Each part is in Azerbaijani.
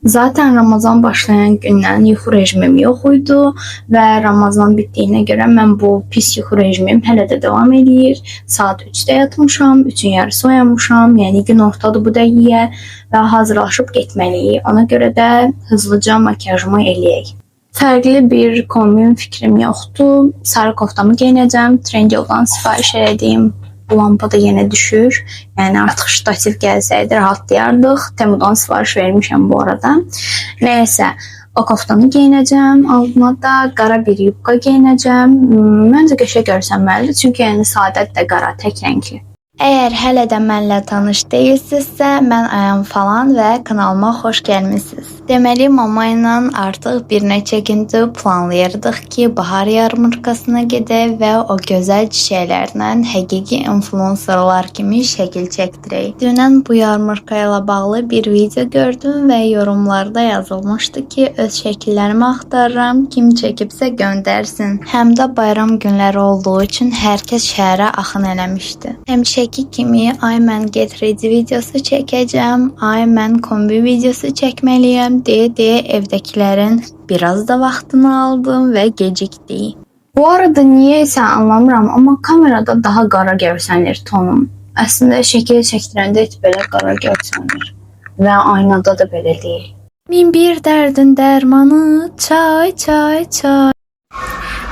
Zaten Ramazan başlayan gündən yuxu rejimim yox idi və Ramazan bitdiyinə görə mən bu pis yuxu rejimim hələ də davam edir. Saat 3-də yatmışam, 3-ün yarısı oyanmışam, yəni gün ortadır bu dəqiqə və hazırlaşıb getməliyik. Ona görə də hızlıca makiyajımı eləyək. Fərqli bir kombin fikrim yoxdur. Sarı koftamı geyinəcəm, Trendyoldan sifariş etdiyim bu lampa da yenə düşür. Yəni artıq ştativ gəlsəydi rahatlayardıq. Temudan sifariş vermişəm bu arada. Nəyəsə, o koftanı geyinəcəm. Altına da qara bir yubka geyinəcəm. Məncə qəşəng görsənməlidir. Çünki yəni sadət də qara, tək rəngli. Əgər hələ də mənlə tanış deyilsinizsə, mən Ayam falan və kanalıma xoş gəlmisiniz. Deməli, mama ilə artıq bir neçə gündür planlayırdıq ki, bahar yarmarkasına gedək və o gözəl çiçəklərlə həqiqi influencerlar kimi şəkil çəkdirək. Dünən bu yarmarka ilə bağlı bir video gördüm və yorumlarda yazılmışdı ki, öz şəkillərimi axtarıram, kim çəkibsə göndərsin. Həm də bayram günləri olduğu üçün hər kəs şəhərə axın eləmişdi. Həmişəki kimi ay mən get ready videosu çəkəcəm, ay mən kombi videosu çəkməliyəm deyə evdəkilərin biraz da vaxtını aldım və gecikdi. Bu arada niyə isə anlamıram, amma kamerada daha qara görsənir tonum. Əslində şəkil çəkdirəndə heç belə qara görsənir və aynada da belə deyil. Min bir dərdin dərmanı, çay, çay, çay.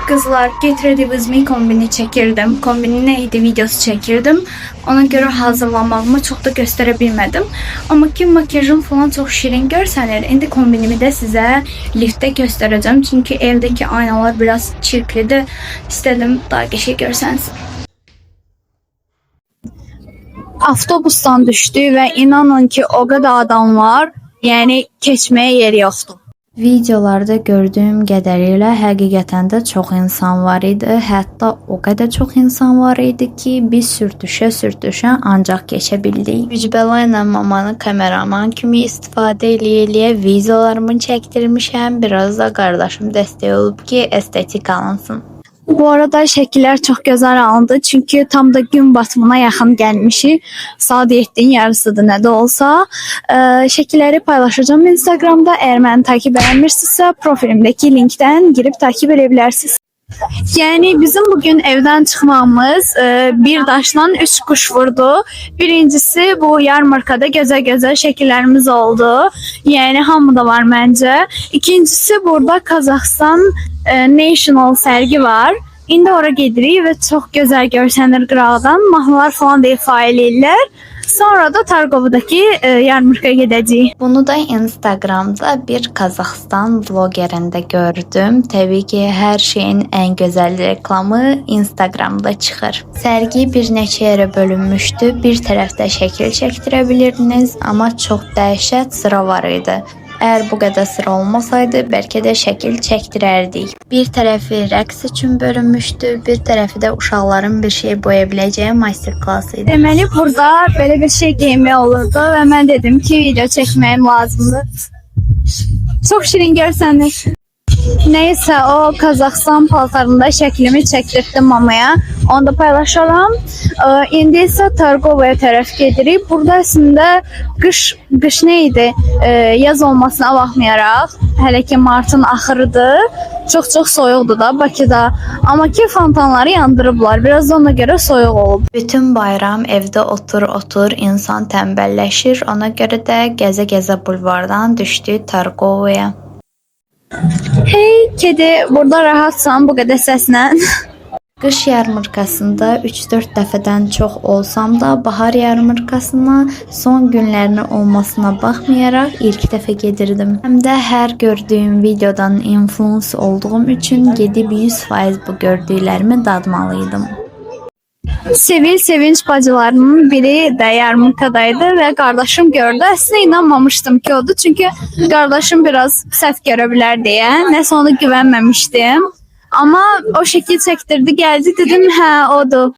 Kızlar, Get Ready With Me kombini çəkirdim. Kombinin nə idi videosu çəkirdim. Ona görə hazırlanmağımı çox da göstərə bilmədim. Amma ki makiyajım falan çox şirin görsənir. İndi kombinimi də sizə liftdə göstərəcəm. Çünki evdəki aynalar biraz çirklidir. İstədim daha qəşəng görsənsin. Avtobusdan düşdü və inanın ki o qədər adam var. Yəni keçməyə yer yoxdur. Videolarda gördüyüm qədərilə həqiqətən də çox insan var idi. Hətta o qədər çox insan var idi ki, biz sürtüşə ancaq keçə bildik. Mücbəla ilə mamanı kameraman kimi istifadə eləyə videolarımı çəkdirmişəm. Biraz da qardaşım dəstək olub ki, estetik alınsın. Bu arada şəkillər çox gözəl alındı. Çünki tam da gün batımına yaxın gəlmişik. Saat 7-in yarısıdır nə də olsa. Şəkilləri paylaşacağım Instagramda. Əgər məni takip etmirsinizsə, profilimdəki linkdən girib takip edə bilərsiniz. Yəni bizim bugün evdən çıxmamız bir daşla 3 kuş vurdu. Birincisi bu yarmarkada gözəl şəkillərimiz oldu. Yəni hamıda var məncə. İkincisi burada Qazaxstan National sərgi var. İndi ora gedirik və çox gözəl görsənir qıraqdan. Mahnılar falan da ifa eləyirlər. Sonra da Targovdakı yarmarkaya gedəcəyik. Bunu da Instagramda bir Qazaxstan vlogerində gördüm. Təbii ki, hər şeyin ən gözəl reklamı Instagramda çıxır. Sərgi bir neçə yerə bölünmüşdü. Bir tərəfdə şəkil çəkdirə bilirdiniz, amma çox dəhşət sıra var idi. Əgər bu qədər sıra olmasaydı, bəlkə də şəkil çəkdirərdik. Bir tərəfi rəqs üçün bölünmüşdü, bir tərəfi də uşaqların bir şey boya biləcəyi master-class idi. Deməli, burada belə bir şey geyinmək olurdu və mən dedim ki, video çəkməyim lazımdır. Çox şirin görsənir. Neysə, o Qazaxstan paltarında şəklimi çəkdirdim mamaya. Onu da paylaşaram. İndi isə Targovaya tərəf gedirik. Burada əslində qış nə idi? Yaz olmasına baxmayaraq, hələ ki martın axırıdır. Çox soyuqdur da Bakıda. Amma ki fontanları yandırıblar. Biraz da ona görə soyuq olub. Bütün bayram evdə otur, insan tənbəlləşir. Ona görə də gəzə bulvardan düşdü Targovaya. Hey kedi, burada rahatsan bu qədər səslə. Qış yarmarkasında 3-4 dəfədən çox olsam da bahar yarmarkasına son günlərinə olmasına baxmayaraq ilk dəfə gedirdim. Həm də hər gördüyüm videodan influencer olduğum üçün gedib 100% bu gördüklərimi dadmalıydım. Sevinç bacılarının biri də yarmarkadaydı və qardaşım gördü. Əslində inanmamışdım ki odur. Çünki qardaşım biraz səhv görə bilər deyə. Nəsə ona güvənməmişdim. Amma o şəkil çəkdirdi, gəldi, dedim hə odur.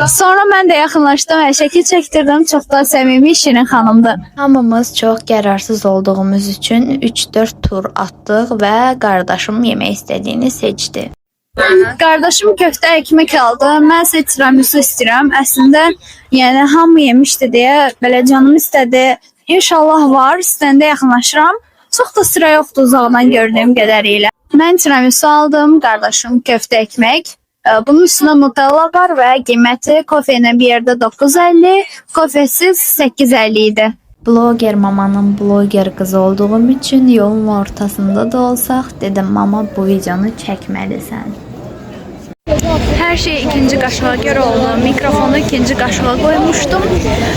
Sonra mən də yaxınlaşdım və şəkil çəkdirdim. Çox da səmimi, şirin xanımdır. Hamımız çox qərarsız olduğumuz üçün 3-4 tur atdıq və qardaşım yemək istədiyini seçdi. Qardaşım köftə ekmek aldı. Mən isə tiramisu istəyirəm. Əslində, yəni hamı yemişdi deyə belə canım istədi. İnşallah var. İstəndə yaxınlaşıram. Çox da sıra yoxdur uzaqdan gördüyüm qədərilə. Mən tiramisu aldım, qardaşım köftə ekmək. Bunun üstünə Nutella var və qiyməti kofe ilə bir yerdə 9.50, kofesiz 8.50 idi. Bloger mamanın bloger qızı olduğum üçün yolun ortasında da olsaq dedim mama bu videonu çəkməlisən. Hər şey ikinci qaşığa görə oldu. Mikrofonu ikinci qaşığa qoymuşdum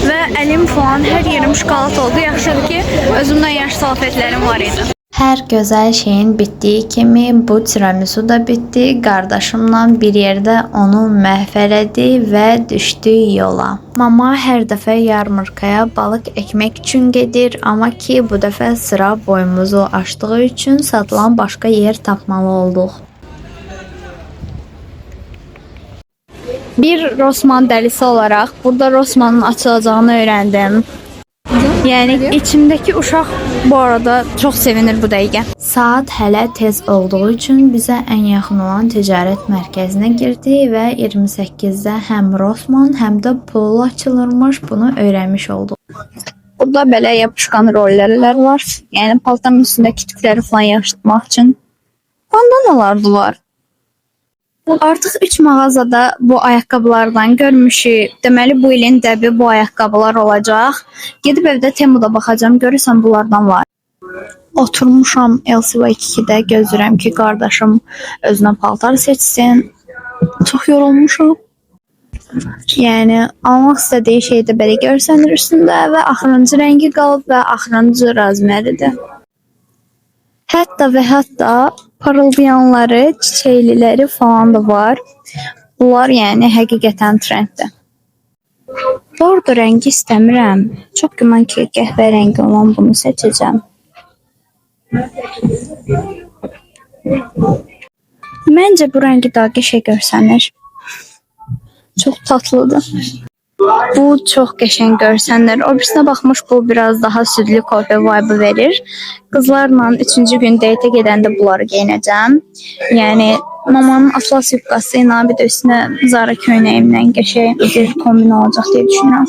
və əlim falan hər yerim şokolad oldu. Yaxşıdır ki, özümdən yaş salfetlərim var idi. Hər gözəl şeyin bitdiyi kimi bu tiramisu da bitdi. Qardaşımla bir yerdə onu məhv elədi və düşdü yola. Mama hər dəfə yarmarkaya balıq ekmək üçün gedir, amma ki bu dəfə sıra boyumuzu aşdığı üçün satılan başqa yer tapmalı olduq. Bir Rossmann dəlisi olaraq burada Rossmannın açılacağını öyrəndim. Yəni içimdəki uşaq bu arada çox sevinir bu dəqiqə. Saat hələ tez olduğu üçün bizə ən yaxın olan ticarət mərkəzinə girdi və 28-də həm Rossmann, həm də Polo açılırmış, bunu öyrənmiş olduq. Burada belə yapışqan rollerlər var. Yəni paltarın üstündəki tükləri falan yapışdırmaq üçün. Bandanalar da var. Artıq 3 mağazada bu ayaqqabılardan görmüşük. Deməli bu ilin dəbi bu ayaqqabılar olacaq. Gedib evdə Temuda baxacağam, görürsən bunlardan var. Oturmuşam LCY2-də, gözləyirəm ki, qardaşım özünə paltar seçsin. Çox yorulmuşam. Yəni almaq istədiyi şey də belə görsənir üstündə və axırıncı rəngi qalıb və axırıncı razmeridir. Hətta və hətta parıldayanları, çiçəkliləri falan da var. Bunlar yəni həqiqətən trenddir. Bordo rəngi istəmirəm. Çox güman ki, qəhvə rəngi olan bunu seçəcəm. Məncə bu rəngi daha qəşəng görsənir. Çox tatlıdır. Bu çox qəşəng görsənir. O birisinə baxmış bu biraz daha südlü kofe vibe verir. Qızlarla 3-cü gün date gedəndə bunları geyinəcəm. Yəni mamanın atlas yubkası ilə bir də üstünə Zara köynəyimlə qəşəng bir kombin olacaq deyə düşünürəm.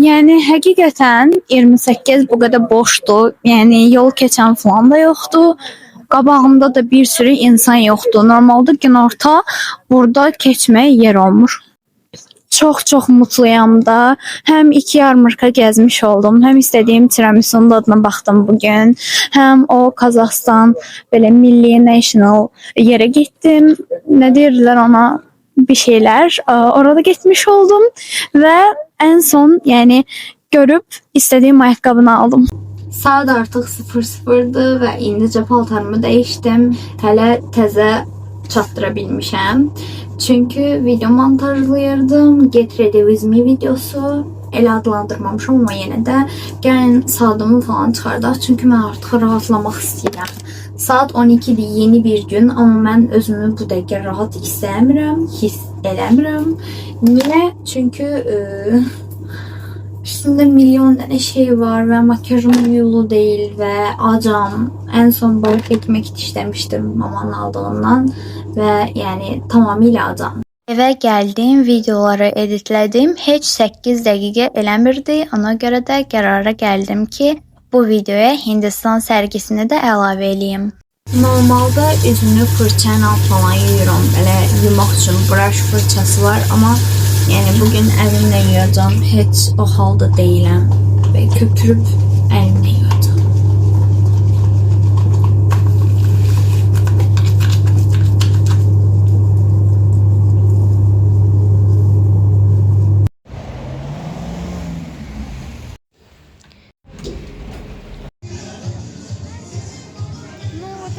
Yəni həqiqətən 28 bu qədər boşdur. Yəni yol keçən falan da yoxdur. Qabağımda da bir sürü insan yoxdur. Normalda günorta burada keçməyə yer olmuş. Çox mutluyam da. Həm 2 yarmarka gəzmiş oldum. Həm istədiyim tiramisunun dadına baxdım bugün. Həm o Qazaxstan belə milli national yerə getdim. Nə deyirlər ona? Bir şeylər. Orada getmiş oldum və ən son yəni görüb istədiyim ayaqqabını aldım. Saat artıq 00-dır və indicə paltarımı dəyişdim. Hələ təzə çatdıra bilmişəm. Çünki video montajlayırdım. Get Ready With Me videosu. Elə adlandırmamışam, amma yenə də gəlin saatımı falan çıxardaq. Çünki mən artıq rahatlamaq istəyirəm. Saat 12-dir, yeni bir gün, amma mən özümü bu dəqiqə rahat hiss eləmirəm. Niyə? Çünki üstümdə milyon dənə şey var və makyajım yolu deyil və acam. Ən son balıq ekmək işləmişdim mamanın aldığından və yəni tamamilə acam. Evə gəldim, videoları editlədim. Heç 8 dəqiqə eləmirdi. Ona görə də qərara gəldim ki, bu videoya Hindistan sərgisini də əlavə eləyim. Normalda üzümü fırçayla falan yuyuram. Belə yumaq üçün brush fırçası var, amma yəni bugün əlimlə yuyacağam. Heç o halda deyiləm və köpürüb əlimlə yuyacağam.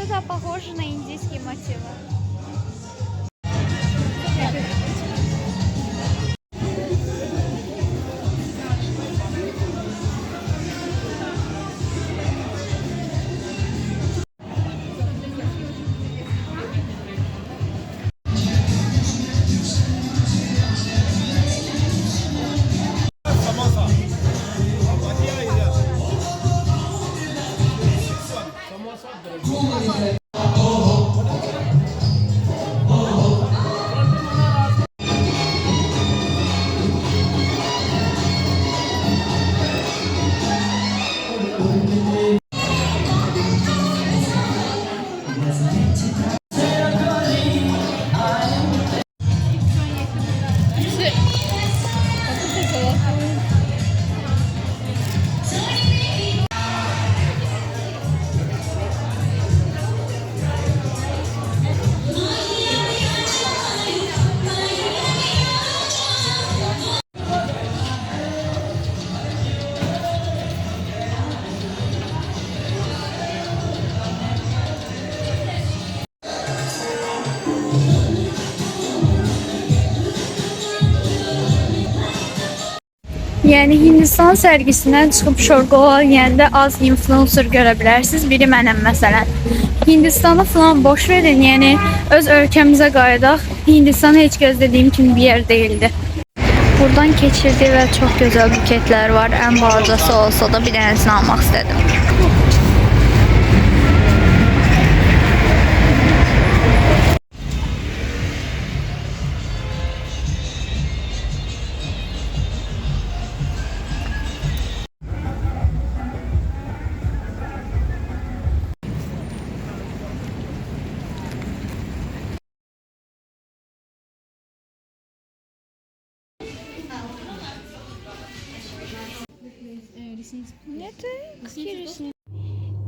Это похоже на индийские мотивы. Yəni Hindistan sərgisindən çıxıb Şorqola yəndə az influencer görə bilərsiniz. Biri mənəm məsələn. Hindistanı falan boş verin, yəni öz ölkəmizə qayıdaq. Hindistan heç gözlədiyim kimi bir yer değildi. Buradan keçirdi və çox gözəl buketlər var. Ən balacası olsa da bir dənəsini almaq istədim.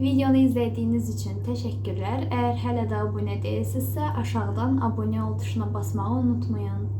Videonu izlədiyiniz üçün təşəkkürlər. Əgər hələ də abunə deyilsinizsə, aşağıdan abunə ol tuşuna basmağı unutmayın.